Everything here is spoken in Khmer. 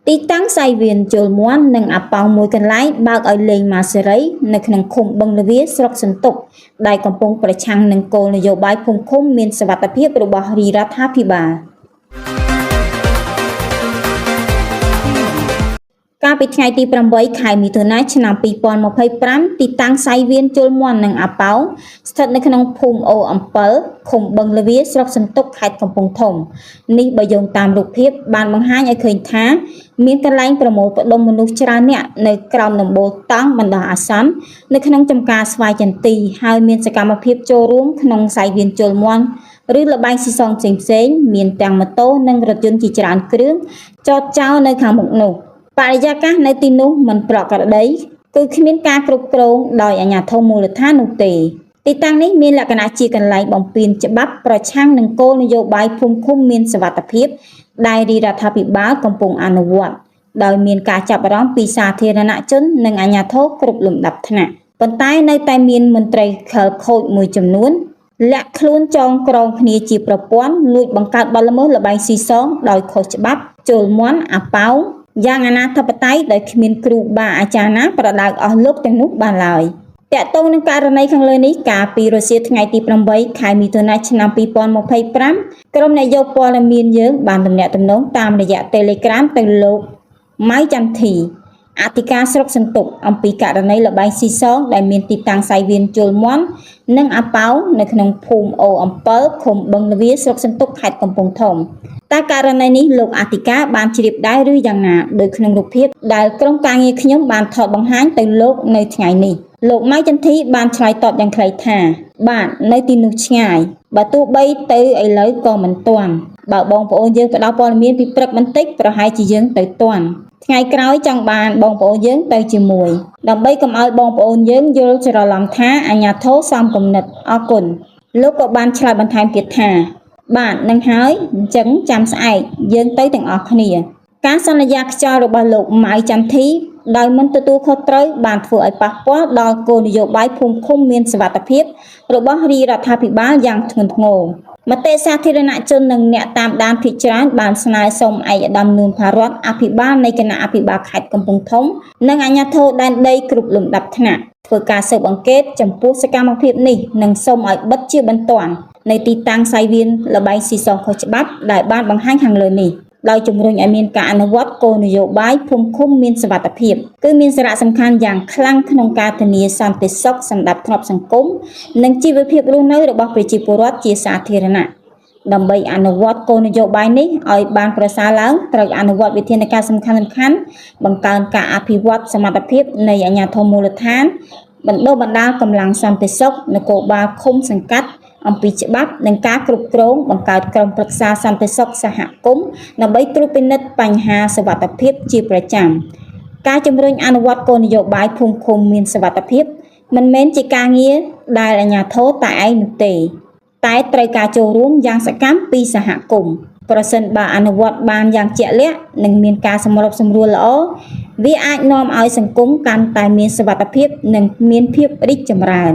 ទីតាំងសាយវៀនជលមន់និងអាប៉ោងមួយកន្លែងបើកឲ្យលេងម៉ាសេរីនៅក្នុងឃុំបឹងលវាស្រុកសន្ទុកដែលកំពុងប្រឆាំងនឹងគោលនយោបាយភូមិឃុំមានសុវត្ថិភាពរបស់រាជរដ្ឋាភិបាលកាលពីថ្ងៃទី8ខែមិថុនាឆ្នាំ2025ទីតាំងសាយវៀនជលមន់និងអាប៉ោងស្ថិតនៅក្នុងភូមិអូអំពិលឃុំបឹងលវាស្រុកសន្ទុកខេត្តកំពង់ធំនេះបើយោងតាមរូបភាពបានបង្ហាញឲ្យឃើញថាមានកន្លែងប្រមូលផ្ដុំមនុស្សច្រើនអ្នកនៅក្រោមដំបូលតង់បណ្ដោះអាសន្ននៅក្នុងចំការស្វាយចន្ទីហើយមានសកម្មភាពចូលរួមក្នុងសាយវៀនជលមន់ឬល្បែងស៊ីសងផ្សេងៗមានទាំងម៉ូតូនិងរថយន្តជាច្រើនគ្រឿងចតចោលនៅខាងមុខនោះបរិយាកាសនៅទីនោះមិនប្រក្រតីគឺគ្មានការគ្រប់គ្រងដោយអាជ្ញាធរមូលដ្ឋាននោះទេទីតាំងនេះមានលក្ខណៈជាកន្លែងបំពានច្បាប់ប្រឆាំងនឹងគោលនយោបាយភូមិឃុំមានសុវត្ថិភាពដែលរាជរដ្ឋាភិបាលកំពុងអនុវត្តដោយមានការចាប់អារម្មណ៍ពីសាធារណជននិងអាជ្ញាធរគ្រប់លំដាប់ថ្នាក់ប៉ុន្តែនៅតែមានមន្ត្រីខិលខូចមួយចំនួនលាក់ខ្លួនចងក្រងគ្នាជាប្រព័ន្ធលួចបង្កើតបទល្មើសល្បែងស៊ីសងដោយខុសច្បាប់ជលមន់អាប៉ោងយ៉ាងអនាធិបតេយ្យដោយគ្មានគ្រូបាអាចារ្យណាប្រដៅអស់លោកទាំងនោះបានឡើយតាក់ទងនឹងករណីខាងលើនេះកាលពីរសៀលថ្ងៃទី8ខែមិថុនាឆ្នាំ2025ក្រុមអ្នកយកព័ត៌មានយើងបានទំនាក់ទំនងតាមរយៈ Telegram ទៅលោកម៉ៅចន្ទធីអធិការស្រុកសន្ទុកអំពីករណីល្បែងស៊ីសងដែលមានទីតាំងសាយវៀនជលមន់និងអាប៉ោងនៅក្នុងភូមិអូអំពិលឃុំបឹងលវាស្រុកសន្ទុកខេត្តកំពង់ធំតែករណីនេះលោកអធិការបានជ្រាបដែរឬយ៉ាងណាដោយក្នុងរូបភាពដែលក្រុមការងារខ្ញុំបានថតបង្ហាញទៅលោកនៅថ្ងៃនេះលោកម៉ៅចន្ទធីបានឆ្លើយតបយ៉ាងខ្លីថាបាទនៅទីនោះឆ្ងាយបើទោះបីទៅឥឡូវក៏មិនទាន់បើបងប្អូនយើងផ្ដល់ព័ត៌មានពីព្រឹកបន្តិចប្រហែលជាយើងទៅទាន់ថ្ងៃក្រោយចង់បានបងប្អូនយើងទៅជាមួយដើម្បីកុំឲ្យបងប្អូនយើងយល់ច្រឡំថាអាជ្ញាធរសំគំនិតអរគុណលោកក៏បានឆ្លើយបន្ថែមទៀតថាបាទនឹងហើយអញ្ចឹងចាំស្អែកយើងទៅទាំងអស់គ្នាការសន្យាខ្យល់របស់លោកម៉ៅចន្ទធីដោយមិនទទួលខុសត្រូវបានធ្វើឲ្យប៉ះពាល់ដល់គោលនយោបាយភូមិឃុំមានសុវត្ថិភាពរបស់រាជរដ្ឋាភិបាលយ៉ាងធ្ងន់ធ្ងរមតិសាធារណជននិងអ្នកតាមដានភាគច្រើនបានស្នើសុំឯកឧត្តមនួនផារតអភិបាលនៃគណៈអភិបាលខេត្តកំពង់ធំនិងអាជ្ញាធរដែនដីគ្រប់លំដាប់ថ្នាក់ធ្វើការស៊ើបអង្កេតចំពោះសកម្មភាពនេះនិងសូមឲ្យបិទជាបន្ទាន់នៅទីតាំងសាយវៀនល្បែងស៊ីសងខុសច្បាប់ដែលបានបង្ហាញខាងលើនេះដោយជំរុញឲ្យមានការអនុវត្តគោលនយោបាយភូមិឃុំមានសុវត្ថិភាពគឺមានសារៈសំខាន់យ៉ាងខ្លាំងក្នុងការធានាសន្តិសុខសម្រាប់ធ្នាប់សង្គមនិងជីវភាពរស់នៅរបស់ប្រជាពលរដ្ឋជាសាធារណៈដើម្បីអនុវត្តគោលនយោបាយនេះឲ្យបានប្រសើរឡើងត្រូវអនុវត្តវិធានការសំខាន់ៗបង្កើនការអភិវឌ្ឍសមត្ថភាពនៃអាជ្ញាធរមូលដ្ឋានបណ្ដុះបណ្ដាលកម្លាំងសន្តិសុខនគរបាលឃុំសង្កាត់អំពីច្បាប់និងការគ្រប់គ្រងបង្កើតក្រុមប្រឹក្សាសន្តិសុខសហគមន៍ដើម្បីត្រួតពិនិត្យបញ្ហាសុវត្ថិភាពជាប្រចាំការជំរុញអនុវត្តគោលនយោបាយភូមិឃុំមានសុវត្ថិភាពមិនមែនជាការងារដែលអាជ្ញាធរតែឯងនោះទេតែត្រូវការចូលរួមយ៉ាងសកម្មពីសហគមន៍ប្រសិនបើអនុវត្តបានយ៉ាងជាក់លាក់និងមានការសម្របសម្រួលល្អវាអាចនាំឲ្យសង្គមកាន់តែមានសុវត្ថិភាពនិងមានភាពរីកចម្រើន